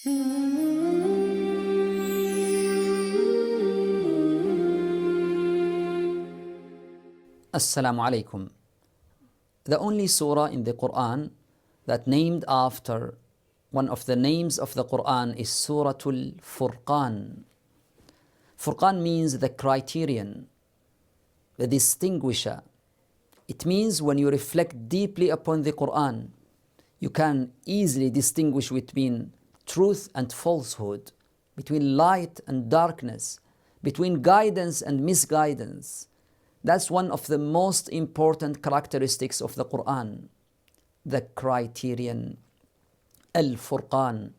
Assalamu alaikum. The only surah in the Quran that named after one of the names of the Quran is Surah Al-Furqan. Furqan means the criterion, the distinguisher. It means when you reflect deeply upon the Quran, you can easily distinguish between truth and falsehood, between light and darkness, between guidance and misguidance. That's one of the most important characteristics of the Quran, the criterion, Al-Furqan.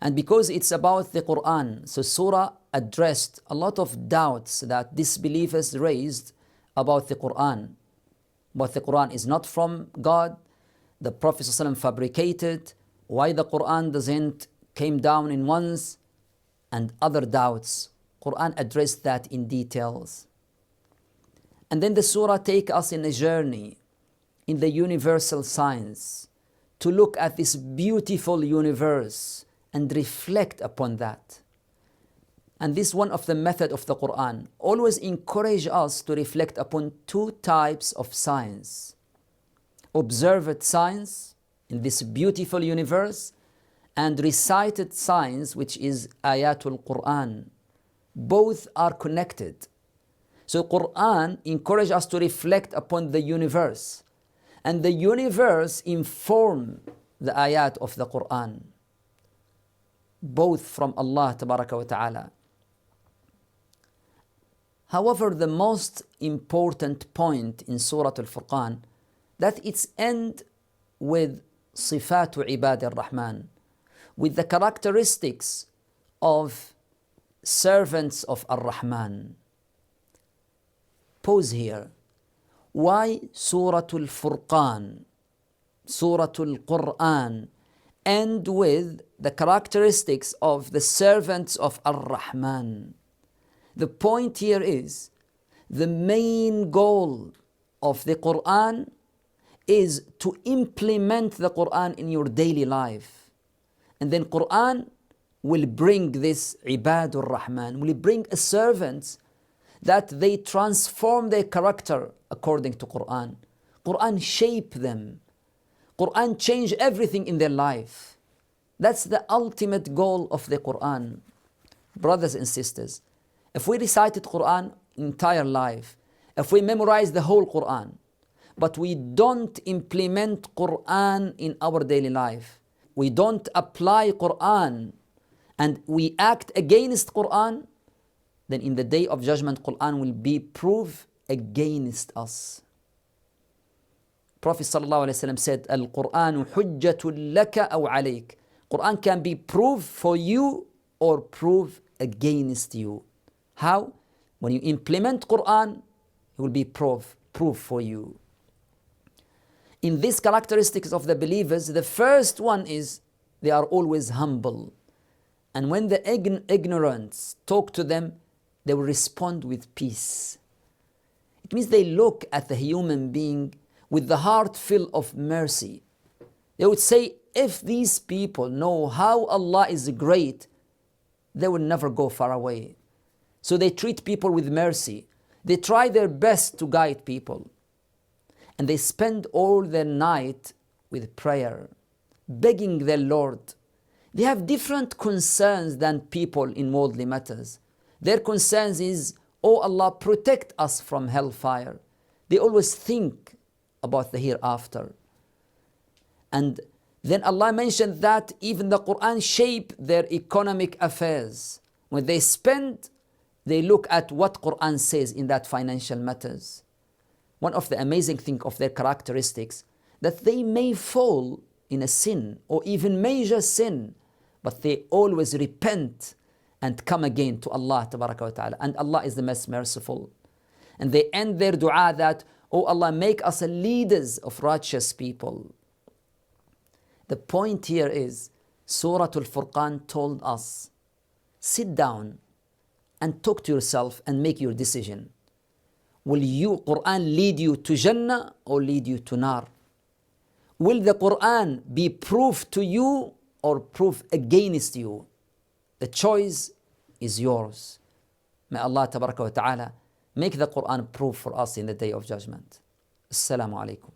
And because it's about the Quran, so Surah addressed a lot of doubts that disbelievers raised about the Quran. But the Quran is not from God, the Prophet ﷺ fabricated, why the Quran doesn't came down in once, and other doubts. Quran addressed that in details. And then the surah take us in a journey in the universal science to look at this beautiful universe and reflect upon that. And this is one of the method of the Quran. Always encourage us to reflect upon two types of science. Observed science in this beautiful universe and recited science, which is Ayatul Quran. Both are connected. So Quran encourages us to reflect upon the universe, and the universe inform the ayat of the Quran, both from Allah Tabaraka wa Ta'ala. However, the most important point in Surah Al-Furqan, that it's end with Sifatu Ibad al-Rahman, with the characteristics of servants of Ar-Rahman. Pause here. Why Surah Al-Furqan, Surah Al-Quran end with the characteristics of the servants of Ar-Rahman? The point here is the main goal of the Quran is to implement the Quran in your daily life. And then Quran will bring this Ibadur Rahman, will bring a servant that they transform their character according to Quran. Quran shape them. Quran change everything in their life. That's the ultimate goal of the Quran. Brothers and sisters, if we recited Quran entire life, if we memorize the whole Quran, but we don't implement Quran in our daily life, we don't apply Quran, and we act against Quran, then in the day of judgment, Quran will be proof against us. Prophet ﷺ said, Al-Qur'anu hujjatun laka aw alayk. Quran can be proof for you or proof against you. How? When you implement Quran, it will be proof for you. In these characteristics of the believers, the first one is they are always humble. And when the ignorants talk to them, they will respond with peace. It means they look at the human being with the heart full of mercy. They would say, if these people know how Allah is great, they will never go far away. So they treat people with mercy. They try their best to guide people. And they spend all their night with prayer, begging their Lord. They have different concerns than people in worldly matters. Their concerns is, oh Allah, protect us from hellfire. They always think about the hereafter. And then Allah mentioned that even the Quran shape their economic affairs. When they spend, they look at what Quran says in that financial matters. One of the amazing things of their characteristics, that they may fall in a sin or even major sin, but they always repent and come again to Allah Tabaraka wa Ta'ala. And Allah is the most merciful. And they end their dua that, oh Allah, make us leaders of righteous people. The point here is, Surah Al-Furqan told us, sit down and talk to yourself and make your decision. Will Quran lead you to Jannah or lead you to Nar? Will the Quran be proof to you or prove against you. The choice is yours. May Allah Tabaraka wa Ta'ala make the Quran proof for us in the Day of Judgment. Assalamu alaikum.